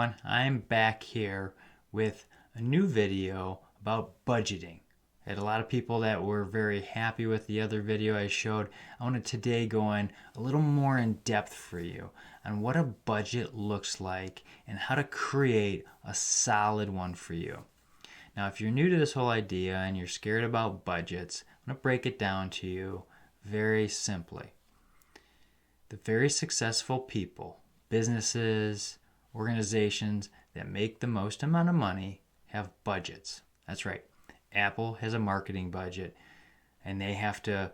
everyone, I'm back here with a new video about budgeting. I had a lot of people that were very happy with the other video I showed. I want to today go in a little more in depth for you on what a budget looks like and how to create a solid one for you. Now, if you're new to this whole idea and you're scared about budgets, I'm going to break it down to you very simply. The very successful people, businesses, organizations that make the most amount of money have budgets. That's right. Apple has a marketing budget, and they have to,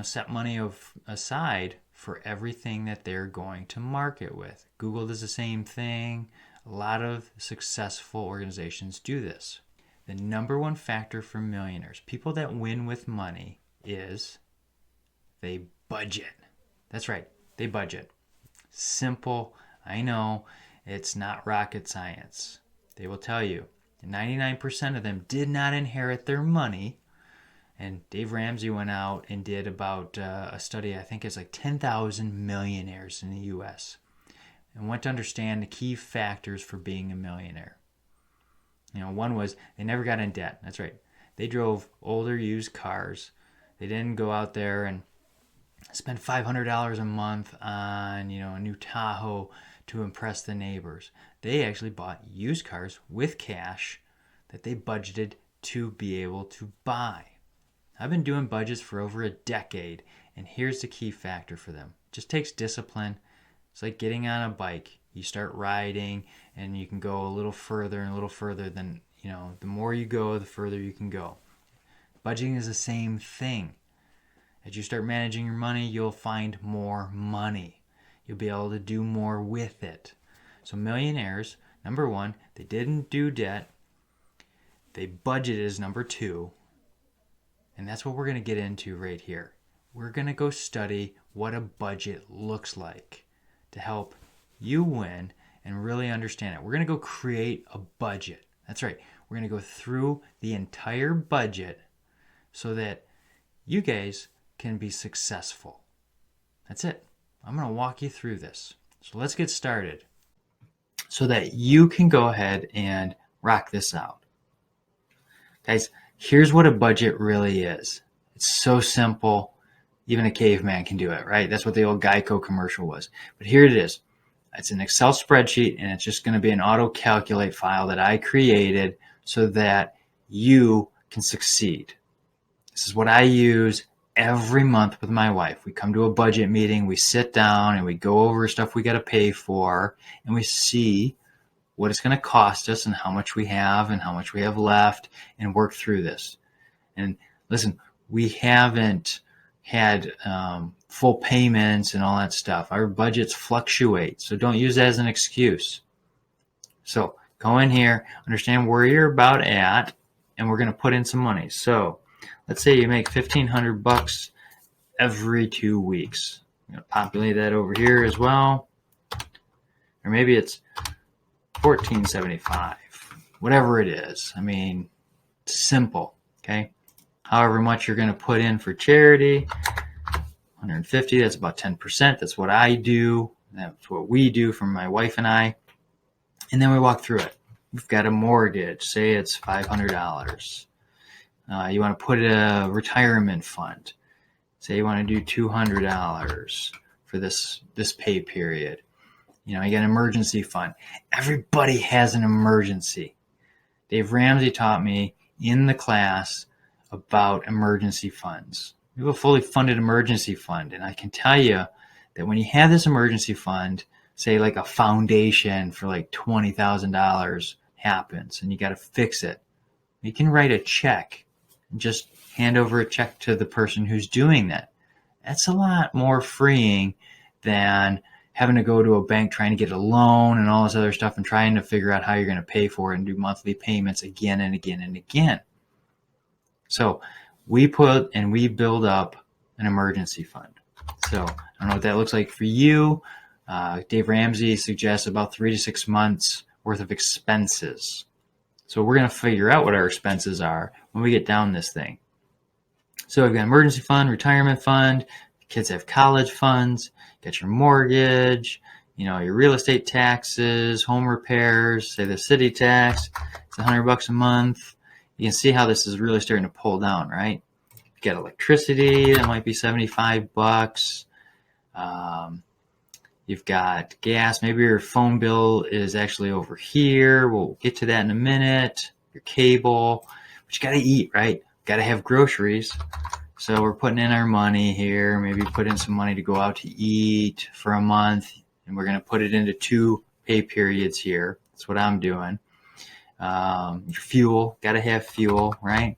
set money aside for everything that they're going to market with. Google does the same thing. A lot of successful organizations do this. The number one factor for millionaires, people that win with money, is they budget. That's right. They budget. Simple. I know it's not rocket science. They will tell you 99% of them did not inherit their money. And Dave Ramsey went out and did about a study, I think it's like 10,000 millionaires in the U.S. and went to understand the key factors for being a millionaire. One was they never got in debt. That's right. They drove older used cars. They didn't go out there and spend $500 a month on, a new Tahoe to impress the neighbors. They actually bought used cars with cash that they budgeted to be able to buy. I've been doing budgets for over a decade, and here's the key factor for them. It just takes discipline. It's like getting on a bike. You start riding, and you can go a little further and a little further than, the more you go, the further you can go. Budgeting is the same thing. As you start managing your money, you'll find more money. You'll be able to do more with it. So millionaires, number one, they didn't do debt. They budgeted as number two. And that's what we're going to get into right here. We're going to go study what a budget looks like to help you win and really understand it. We're going to go create a budget. That's right. We're going to go through the entire budget so that you guys can be successful. That's it. I'm going to walk you through this. So let's get started so that you can go ahead and rock this out. Guys, here's what a budget really is. It's so simple. Even a caveman can do it, right? That's what the old Geico commercial was. But here it is. It's an Excel spreadsheet, and it's just going to be an auto-calculate file that I created so that you can succeed. This is what I use every month with my wife. We come to a budget meeting, we sit down, and we go over stuff we got to pay for, and we see what it's going to cost us and how much we have and how much we have left, and work through this. And listen, we haven't had full payments and all that stuff. Our budgets fluctuate, so don't use that as an excuse. So go in here, understand where you're about at, and we're going to put in some money. So let's say you make $1,500 every 2 weeks. I'm going to populate that over here as well. Or maybe it's $1,475, whatever it is. I mean, it's simple, okay? However much you're going to put in for charity, $150, that's about 10%. That's what I do. That's what we do for my wife and I. And then we walk through it. We've got a mortgage. Say it's $500. You want to put a retirement fund. Say you want to do $200 for this pay period. You got an emergency fund. Everybody has an emergency. Dave Ramsey taught me in the class about emergency funds. We have a fully funded emergency fund, and I can tell you that when you have this emergency fund, say like a foundation for like $20,000 happens and you got to fix it, you can write a check and just hand over a check to the person who's doing that. That's a lot more freeing than having to go to a bank trying to get a loan and all this other stuff and trying to figure out how you're going to pay for it and do monthly payments again and again and again. So we build up an emergency fund. So I don't know what that looks like for you. Dave Ramsey suggests about 3 to 6 months worth of expenses. So we're going to figure out what our expenses are when we get down this thing. So we've got emergency fund, retirement fund, kids have college funds, got your mortgage, your real estate taxes, home repairs, say the city tax, it's $100 a month. You can see how this is really starting to pull down, right? You got electricity, that might be $75. You've got gas. Maybe your phone bill is actually over here. We'll get to that in a minute. Your cable. But you got to eat, right? Got to have groceries. So we're putting in our money here. Maybe put in some money to go out to eat for a month. And we're going to put it into 2 pay periods here. That's what I'm doing. Your fuel. Got to have fuel, right?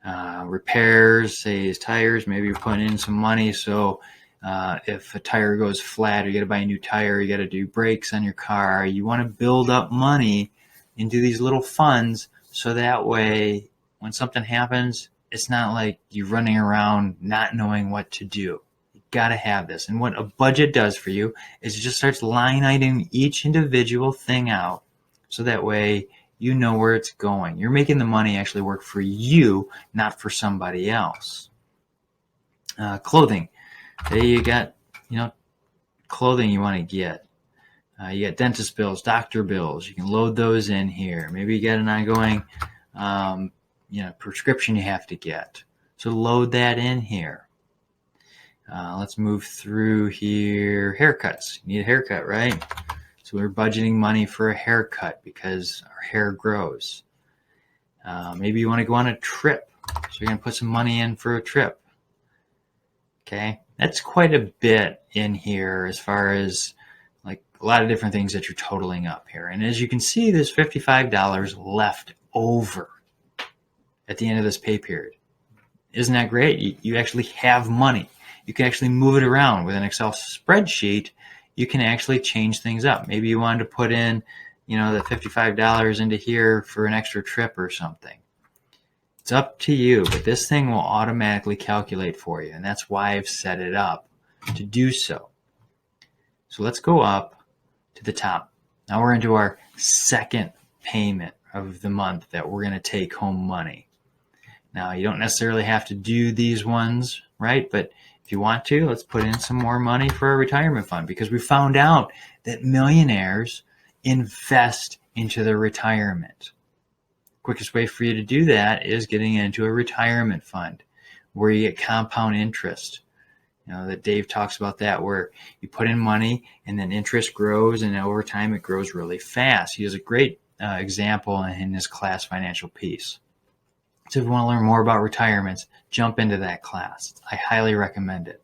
Repairs, say his tires. Maybe you're putting in some money. So if a tire goes flat or you got to buy a new tire, you got to do brakes on your car. You want to build up money into these little funds so that way when something happens, it's not like you're running around not knowing what to do. You got to have this. And what a budget does for you is it just starts line iteming each individual thing out so that way you know where it's going. You're making the money actually work for you, not for somebody else. Clothing. Say you got, clothing you want to get. You got dentist bills, doctor bills. You can load those in here. Maybe you got an ongoing, prescription you have to get. So load that in here. Let's move through here. Haircuts. You need a haircut, right? So we're budgeting money for a haircut because our hair grows. Maybe you want to go on a trip. So you're going to put some money in for a trip. Okay, that's quite a bit in here as far as like a lot of different things that you're totaling up here. And as you can see, there's $55 left over at the end of this pay period. Isn't that great? You actually have money. You can actually move it around with an Excel spreadsheet. You can actually change things up. Maybe you wanted to put in, the $55 into here for an extra trip or something. It's up to you, but this thing will automatically calculate for you, and that's why I've set it up to do so. So let's go up to the top. Now we're into our second payment of the month that we're going to take home money. Now you don't necessarily have to do these ones, right? But if you want to, let's put in some more money for a retirement fund because we found out that millionaires invest into their retirement. Quickest way for you to do that is getting into a retirement fund where you get compound interest. That Dave talks about that where you put in money and then interest grows and over time it grows really fast. He has a great example in his class, Financial Peace. So if you want to learn more about retirements, jump into that class. I highly recommend it.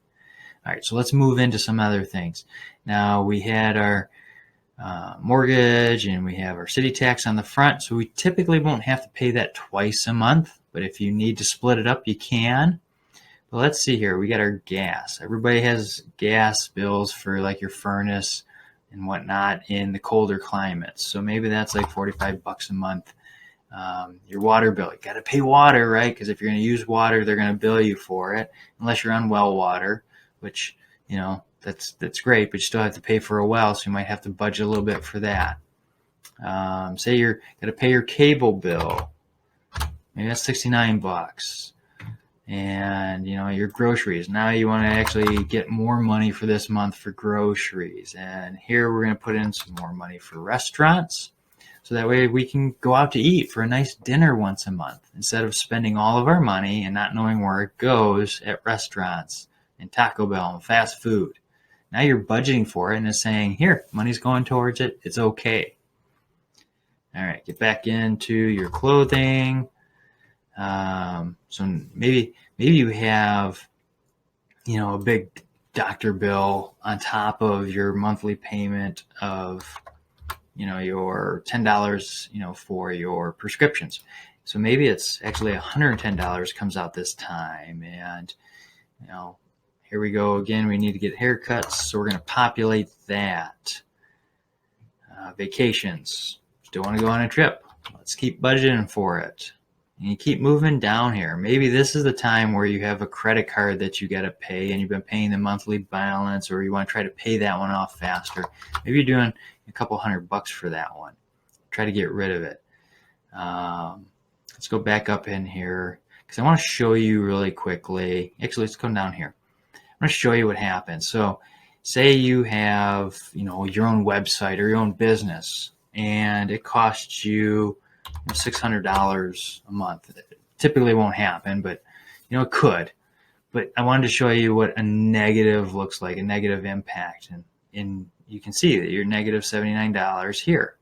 All right, so let's move into some other things. Now we had our mortgage and we have our city tax on the front, so we typically won't have to pay that twice a month, but if you need to split it up, you can. But let's see here, we got our gas. Everybody has gas bills for like your furnace and whatnot in the colder climates, so maybe that's like $45 a month. Your water bill, you got to pay water, right? Because if you're going to use water, they're going to bill you for it, unless you're on well water, which that's great, but you still have to pay for a well, so you might have to budget a little bit for that. Say you're going to pay your cable bill, maybe that's $69. And your groceries. Now you want to actually get more money for this month for groceries. And here we're going to put in some more money for restaurants. So that way we can go out to eat for a nice dinner once a month instead of spending all of our money and not knowing where it goes at restaurants and Taco Bell and fast food. Now you're budgeting for it and it's saying, here, money's going towards it. It's okay. All right, get back into your clothing. So maybe you have, a big doctor bill on top of your monthly payment of, your $10, for your prescriptions. So maybe it's actually $110 comes out this time. And, here we go again. We need to get haircuts. So we're going to populate that. Vacations. Still want to go on a trip. Let's keep budgeting for it. And you keep moving down here. Maybe this is the time where you have a credit card that you got to pay and you've been paying the monthly balance, or you want to try to pay that one off faster. Maybe you're doing a couple $100 for that one. Try to get rid of it. Let's go back up in here because I want to show you really quickly. Actually, let's come down here. I'm going to show you what happens. So say you have, your own website or your own business, and it costs you $600 a month. It typically won't happen, but it could. But I wanted to show you what a negative looks like, a negative impact. And you can see that you're negative $79 here.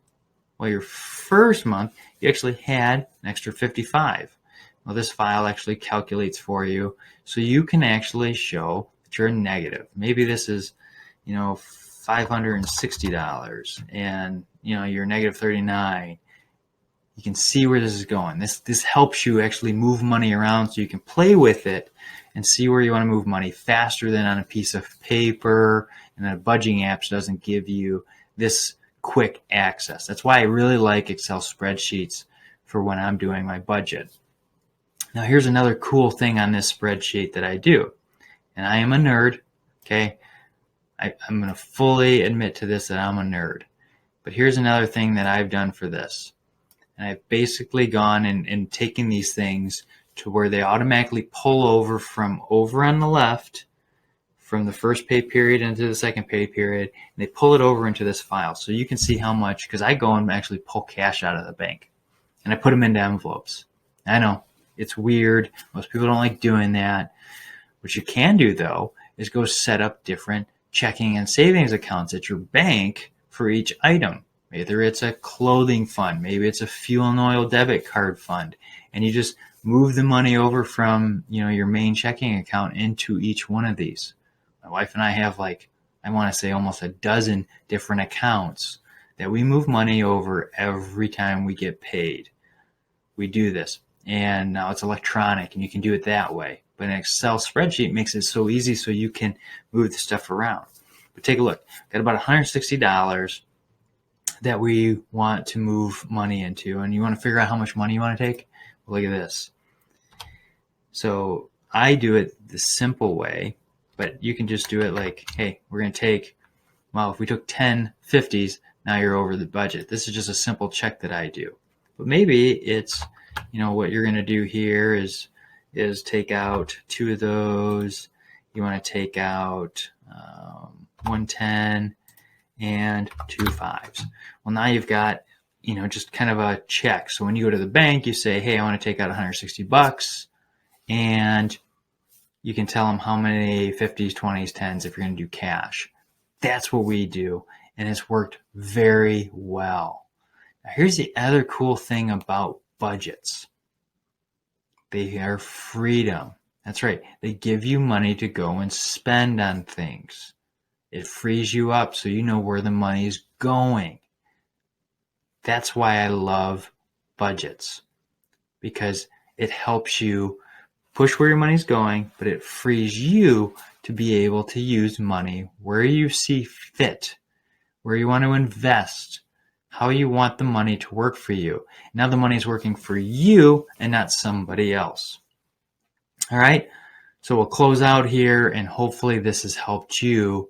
Well, your first month, you actually had an extra 55. Well, this file actually calculates for you, so you can actually show that you're negative. Maybe this is, $560, and you're negative 39. You can see where this is going. This helps you actually move money around so you can play with it and see where you want to move money faster than on a piece of paper, and a budgeting app doesn't give you this quick access. That's why I really like Excel spreadsheets for when I'm doing my budget. Now here's another cool thing on this spreadsheet that I do, and I am a nerd, okay? I'm going to fully admit to this that I'm a nerd. But here's another thing that I've done for this. And I've basically gone and taken these things to where they automatically pull over from over on the left from the first pay period into the second pay period, and they pull it over into this file. So you can see how much, because I go and actually pull cash out of the bank, and I put them into envelopes. I know, it's weird. Most people don't like doing that. What you can do, though, is go set up different checking and savings accounts at your bank for each item. Either it's a clothing fund, maybe it's a fuel and oil debit card fund, and you just move the money over from your main checking account into each one of these. My wife and I have I want to say almost a dozen different accounts that we move money over every time we get paid. We do this, and now it's electronic, and you can do it that way. But an Excel spreadsheet makes it so easy so you can move the stuff around. But take a look. Got about $160 that we want to move money into, and you want to figure out how much money you want to take. Well, look at this. So I do it the simple way, but you can just do it like, hey, we're going to take, well, if we took 10 50s, now you're over the budget. This is just a simple check that I do. But maybe it's, what you're going to do here is take out 2 of those. You want to take out 110 and 2 5s. Well, now you've got, just kind of a check. So when you go to the bank, you say, hey, I want to take out $160, and you can tell them how many 50s, 20s, 10s if you're going to do cash. That's what we do, and it's worked very well. Now, here's the other cool thing about budgets. They are freedom. That's right. They give you money to go and spend on things. It frees you up so you know where the money's going. That's why I love budgets, because it helps you push where your money's going, but it frees you to be able to use money where you see fit, where you want to invest, how you want the money to work for you. Now the money's working for you and not somebody else. All right, so we'll close out here, and hopefully this has helped you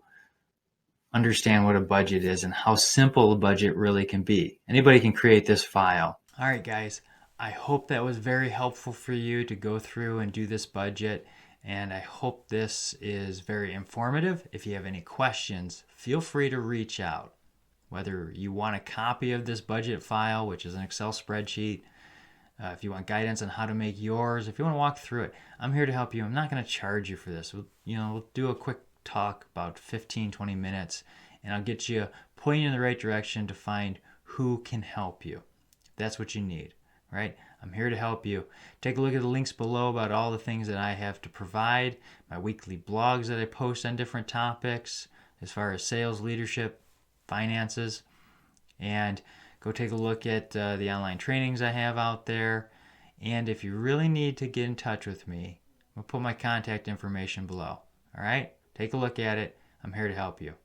understand what a budget is and how simple a budget really can be. Anybody can create this file. All right, guys, I hope that was very helpful for you to go through and do this budget, and I hope this is very informative. If you have any questions, feel free to reach out. Whether you want a copy of this budget file, which is an Excel spreadsheet, if you want guidance on how to make yours, if you want to walk through it, I'm here to help you. I'm not going to charge you for this. We'll do a quick talk, about 15-20 minutes, and I'll get you pointing in the right direction to find who can help you. That's what you need, right? I'm here to help you. Take a look at the links below about all the things that I have to provide, my weekly blogs that I post on different topics as far as sales, leadership, finances, and go take a look at the online trainings I have out there. And if you really need to get in touch with me, I'll put my contact information below. All right? Take a look at it. I'm here to help you.